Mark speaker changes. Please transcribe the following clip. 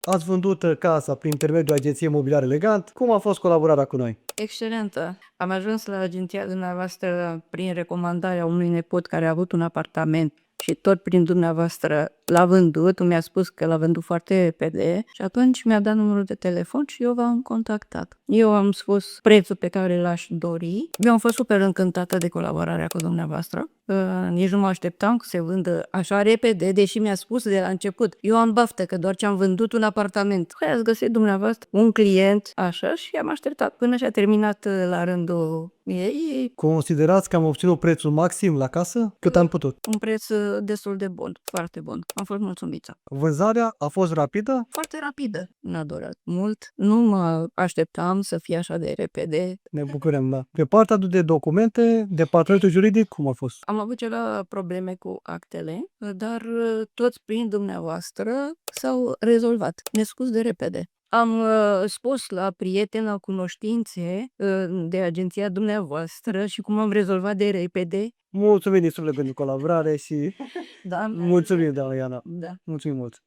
Speaker 1: Ați vândut casa prin intermediul agenției imobiliare Elegant. Cum a fost colaborarea cu noi?
Speaker 2: Excelentă. Am ajuns la agenția dumneavoastră prin recomandarea unui nepot care a avut un apartament și tot prin dumneavoastră l-a vândut. Mi-a spus că l-a vândut foarte repede și atunci mi-a dat numărul de telefon și eu v-am contactat. Eu am spus prețul pe care l-aș dori. Eu am fost super încântată de colaborarea cu dumneavoastră. Nici nu mă așteptam că se vândă așa repede, deși mi-a spus de la început. Eu am baftă că doar ce am vândut un apartament. Păi ați găsit dumneavoastră un client așa și am așteptat până și-a terminat la rândul ei.
Speaker 1: Considerați că am obținut prețul maxim la casă? Cât am putut.
Speaker 2: Un preț destul de bun, foarte bun. Am fost mulțumită.
Speaker 1: Vânzarea a fost rapidă?
Speaker 2: Foarte rapidă. N-a durat mult. Nu mă așteptam să fie așa de repede.
Speaker 1: Ne bucurăm, da. Pe partea de documente, departamentul juridic, cum a fost?
Speaker 2: Am avut ceva probleme cu actele, dar toți prin dumneavoastră s-au rezolvat. Nescuz de repede. Am spus la prietena cunoștințe de agenția dumneavoastră și cum am rezolvat de repede.
Speaker 1: Mulțumim din suflet pentru colaborare și
Speaker 2: Da,
Speaker 1: mulțumim, doamna Iana.
Speaker 2: da.
Speaker 1: Mulțumim mult.